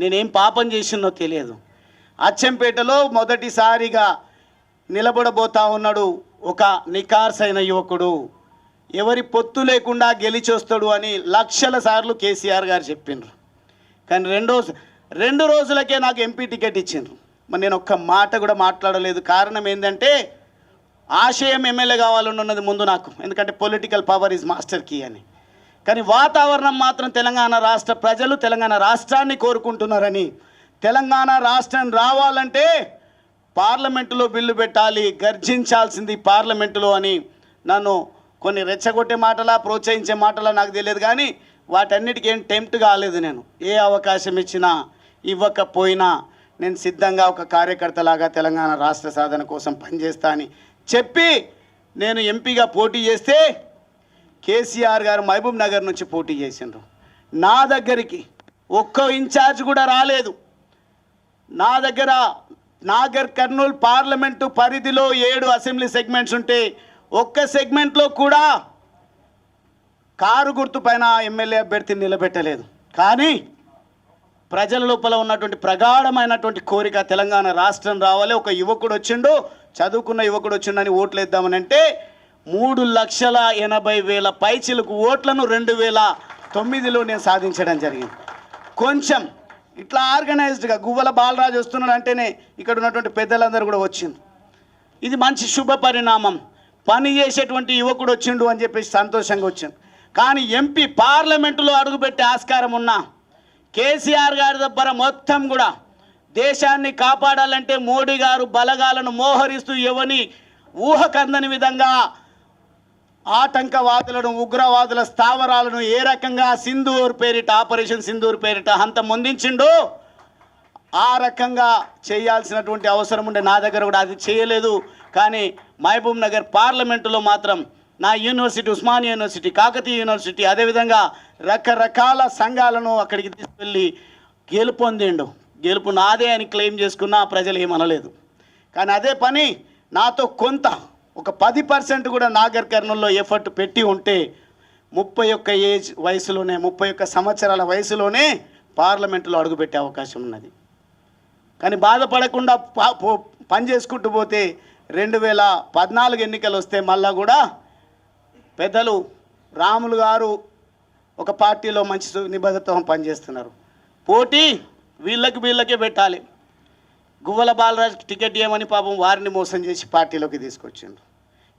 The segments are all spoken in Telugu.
నేనేం పాపం చేసినో తెలియదు. అచ్చంపేటలో మొదటిసారిగా నిలబడబోతా ఉన్నాడు ఒక నికార్సైన యువకుడు, ఎవరి పొత్తు లేకుండా గెలిచొస్తాడు అని లక్షల సార్లు కేసీఆర్ గారు చెప్పిండ్రు. కానీ రెండు రోజులకే నాకు ఎంపీ టికెట్ ఇచ్చిండ్రు. మరి నేను ఒక్క మాట కూడా మాట్లాడలేదు. కారణం ఏంటంటే ఆశయం ఎమ్మెల్యే కావాలని ఉన్నది ముందు నాకు, ఎందుకంటే political power is master key అని. కానీ వాతావరణం మాత్రం తెలంగాణ రాష్ట్ర ప్రజలు తెలంగాణ రాష్ట్రాన్ని కోరుకుంటున్నారని, తెలంగాణ రాష్ట్రం రావాలంటే పార్లమెంటులో బిల్లు పెట్టాలి, గర్జించాల్సింది పార్లమెంటులో అని నన్ను కొన్ని రెచ్చగొట్టే మాటలా ప్రోత్సహించే మాటలా నాకు తెలియదు. కానీ వాటన్నిటికీ ఏం టెంప్ట్ కాలేదు. నేను ఏ అవకాశం ఇచ్చినా ఇవ్వకపోయినా నేను సిద్ధంగా ఒక కార్యకర్తలాగా తెలంగాణ రాష్ట్ర సాధన కోసం పనిచేస్తా అని చెప్పి నేను ఎంపీగా పోటీ చేస్తే కేసీఆర్ గారు మహబూబ్ నగర్ నుంచి పోటీ చేసిండ్రు. నా దగ్గరికి ఒక్క ఇన్ఛార్జ్ కూడా రాలేదు. నా దగ్గర నాగర్ కర్నూలు పార్లమెంటు పరిధిలో 7 అసెంబ్లీ సెగ్మెంట్స్ ఉంటే ఒక్క సెగ్మెంట్లో కూడా కారు గుర్తు పైన ఎమ్మెల్యే అభ్యర్థిని నిలబెట్టలేదు. కానీ ప్రజల లోపల ఉన్నటువంటి ప్రగాఢమైనటువంటి కోరిక తెలంగాణ రాష్ట్రం రావాలి, ఒక యువకుడు వచ్చిండు, చదువుకున్న యువకుడు వచ్చిండని ఓట్లు వేద్దామని అంటే 3,80,000 పైచిలకు ఓట్లను 2009లో నేను సాధించడం జరిగింది. కొంచెం ఇట్లా ఆర్గనైజ్డ్గా గువ్వల బాలరాజు వస్తున్నాడు అంటేనే ఇక్కడ ఉన్నటువంటి పెద్దలందరూ కూడా వచ్చింది. ఇది మంచి శుభ పరిణామం, పని చేసేటువంటి యువకుడు వచ్చిండు అని చెప్పేసి సంతోషంగా వచ్చింది. కానీ ఎంపీ పార్లమెంటులో అడుగుపెట్టే ఆస్కారం ఉన్నా కేసీఆర్ గారి దగ్గర మొత్తం కూడా దేశాన్ని కాపాడాలంటే మోడీ గారు బలగాలను మోహరిస్తూ ఎవని ఊహకందని విధంగా ఆటంకవాదులను ఉగ్రవాదుల స్థావరాలను ఏ రకంగా సింధూర్ పేరిట ఆపరేషన్ సింధూర్ పేరిట అంతమొందించిండో ఆ రకంగా చేయాల్సినటువంటి అవసరం ఉండే నా దగ్గర కూడా అది చేయలేదు. కానీ మహబూబ్ నగర్ పార్లమెంటులో మాత్రం నా university, Osmania university, Kakatiya university, అదేవిధంగా రకరకాల సంఘాలను అక్కడికి తీసుకెళ్ళి గెలుపొందిండు. గెలుపు నాదే అని క్లెయిమ్ చేసుకున్నా ప్రజలు ఏమనలేదు. కానీ అదే పని నాతో కొంత ఒక 10% కూడా నాగర్ కర్నూల్లో ఎఫర్ట్ పెట్టి ఉంటే 31 సంవత్సరాల వయసులోనే పార్లమెంటులో అడుగుపెట్టే అవకాశం ఉన్నది. కానీ బాధపడకుండా పని చేసుకుంటూ పోతే 2014 ఎన్నికలు వస్తే మళ్ళా కూడా పెద్దలు రాములు గారు ఒక పార్టీలో మంచి నిబద్ధతతో పనిచేస్తున్నారు. పోటీ వీళ్ళకే పెట్టాలి. గువ్వల బాలరాజు టికెట్ ఇవ్వమని పాపం వారిని మోసం చేసి పార్టీలోకి తీసుకొచ్చిండ్రు.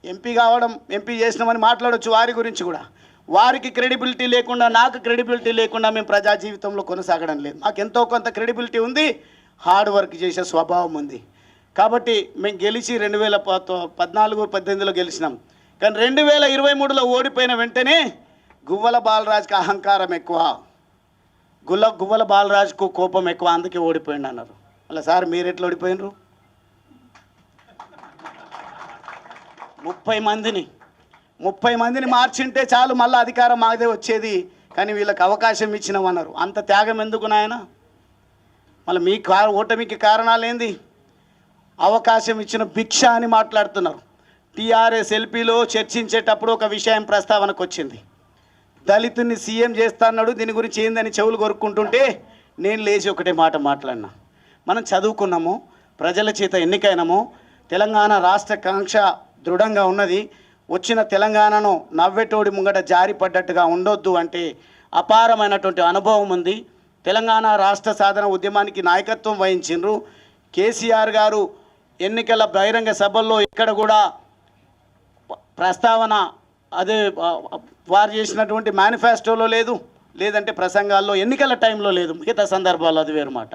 ఎంపీ చేసినామని మాట్లాడవచ్చు వారి గురించి కూడా. వారికి క్రెడిబిలిటీ లేకుండా, నాకు క్రెడిబిలిటీ లేకుండా మేము ప్రజా జీవితంలో కొనసాగడం లేదు. మాకు ఎంతో కొంత క్రెడిబిలిటీ ఉంది, హార్డ్ వర్క్ చేసే స్వభావం ఉంది. కాబట్టి మేము గెలిచి 2014-18లో గెలిచినాం. కానీ 2023లో ఓడిపోయిన వెంటనే గువ్వల బాలరాజుకి అహంకారం ఎక్కువ, గువ్వల బాలరాజుకు కోపం ఎక్కువ, అందుకే ఓడిపోయిండు అన్నారు. అలా సార్ మీరు ఎట్లా ఓడిపోయినరు? 30 మందిని మార్చింటే చాలు మళ్ళీ అధికారం మాదే వచ్చేది. కానీ వీళ్ళకి అవకాశం ఇచ్చినామన్నారు. అంత త్యాగం ఎందుకు నాయన? మళ్ళీ మీ ఓటమికి కారణాలు ఏంది? అవకాశం ఇచ్చిన భిక్ష అని మాట్లాడుతున్నారు. టీఆర్ఎస్ ఎల్పీలో చర్చించేటప్పుడు ఒక విషయం ప్రస్తావనకు వచ్చింది. దళితుని సీఎం చేస్తాన్నాడు, దీని గురించి ఏందని చెవులు కొరుక్కుంటుంటే నేను లేచి ఒకటే మాట మాట్లాడినా. మనం చదువుకున్నాము, ప్రజల చేత ఎన్నికైనాము, తెలంగాణ రాష్ట్ర కాంక్ష దృఢంగా ఉన్నది. వచ్చిన తెలంగాణను నవ్వెటోడి ముంగట జారిపడ్డట్టుగా ఉండొద్దు అంటే అపారమైనటువంటి అనుభవం ఉంది. తెలంగాణ రాష్ట్ర సాధన ఉద్యమానికి నాయకత్వం వహించిండ్రు. కేసీఆర్ గారు ఎన్నికల బహిరంగ సభల్లో ఇక్కడ కూడా ప్రస్తావన అదే వారు చేసినటువంటి మేనిఫెస్టోలో లేదు, లేదంటే ప్రసంగాల్లో ఎన్నికల టైంలో లేదు, మిగతా సందర్భాల్లో అది వేరు మాట.